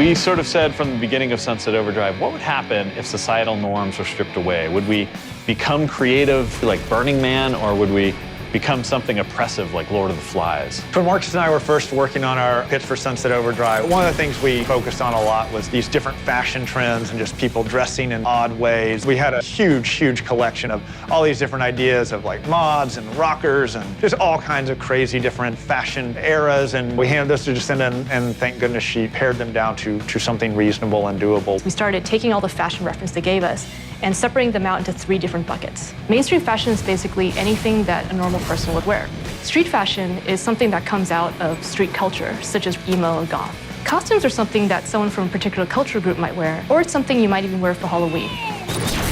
We sort of said from the beginning of Sunset Overdrive, what would happen if societal norms were stripped away? Would we become creative like Burning Man, or would we become something oppressive like Lord of the Flies? When Marcus and I were first working on our pitch for Sunset Overdrive, one of the things we focused on a lot was these different fashion trends and just people dressing in odd ways. We had a huge collection of all these different ideas of like mods and rockers and just all kinds of crazy different fashion eras, and we handed those to Jacinda, and thank goodness she pared them down to something reasonable and doable. We started taking all the fashion reference they gave us and separating them out into 3 different buckets. Mainstream fashion is basically anything that a normal person would wear. Street fashion is something that comes out of street culture, such as emo or goth. Costumes are something that someone from a particular culture group might wear, or it's something you might even wear for Halloween.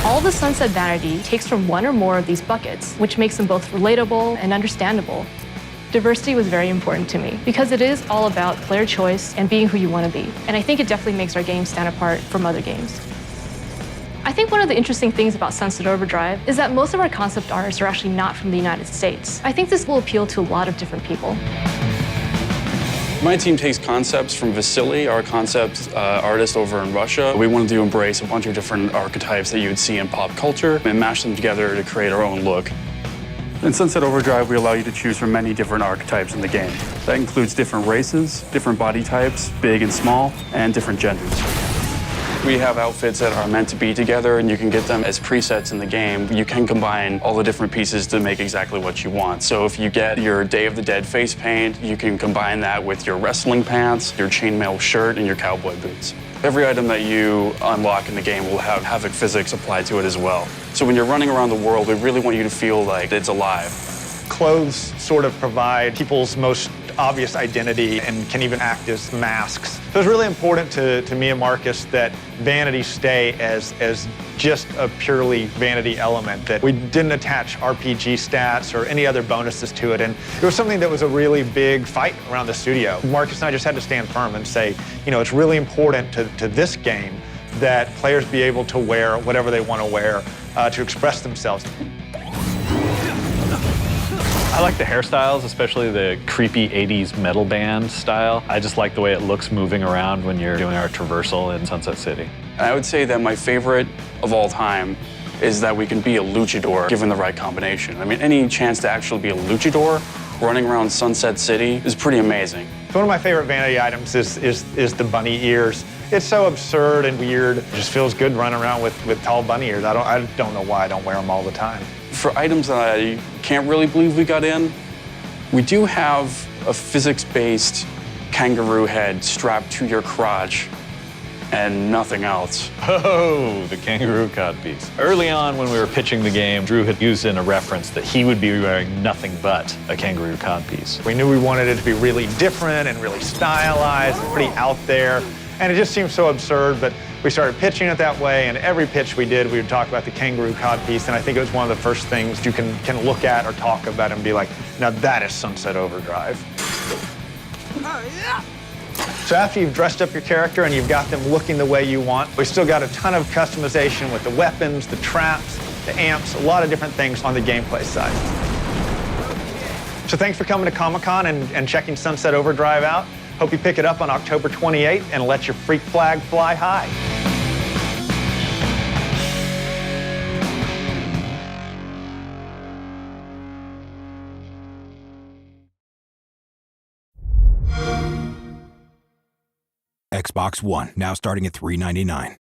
All the Sunset vanity takes from one or more of these buckets, which makes them both relatable and understandable. Diversity was very important to me because it is all about player choice and being who you want to be. And I think it definitely makes our game stand apart from other games. I think one of the interesting things about Sunset Overdrive is that most of our concept artists are actually not from the United States. I think this will appeal to a lot of different people. My team takes concepts from Vasily, our concept artist over in Russia. We wanted to embrace a bunch of different archetypes that you would see in pop culture and mash them together to create our own look. In Sunset Overdrive, we allow you to choose from many different archetypes in the game. That includes different races, different body types, big and small, and different genders. We have outfits that are meant to be together, and you can get them as presets in the game. You can combine all the different pieces to make exactly what you want. So if you get your Day of the Dead face paint, you can combine that with your wrestling pants, your chainmail shirt, and your cowboy boots. Every item that you unlock in the game will have Havoc physics applied to it as well. So when you're running around the world, we really want you to feel like it's alive. Clothes sort of provide people's most obvious identity and can even act as masks. So it's really important to me and Marcus that vanity stay as just a purely vanity element, that we didn't attach RPG stats or any other bonuses to it. And it was something that was a really big fight around the studio. Marcus and I just had to stand firm and say, you know, it's really important to this game that players be able to wear whatever they want to wear to express themselves. I like the hairstyles, especially the creepy 80s metal band style. I just like the way it looks moving around when you're doing our traversal in Sunset City. I would say that my favorite of all time is that we can be a luchador given the right combination. I mean, any chance to actually be a luchador running around Sunset City is pretty amazing. One of my favorite vanity items is the bunny ears. It's so absurd and weird. It just feels good running around with tall bunny ears. I don't know why I don't wear them all the time. For items that I can't really believe we got in, we do have a physics-based kangaroo head strapped to your crotch and nothing else. Oh, the kangaroo codpiece. Early on when we were pitching the game, Drew had used in a reference that he would be wearing nothing but a kangaroo codpiece. We knew we wanted it to be really different and really stylized and pretty out there. And it just seemed so absurd, but we started pitching it that way, and every pitch we did, we would talk about the kangaroo codpiece, and I think it was one of the first things you can look at or talk about and be like, now that is Sunset Overdrive. So after you've dressed up your character and you've got them looking the way you want, we still got a ton of customization with the weapons, the traps, the amps, a lot of different things on the gameplay side. So thanks for coming to Comic-Con and checking Sunset Overdrive out. Hope you pick it up on October 28th and let your freak flag fly high. Xbox One, now starting at $399.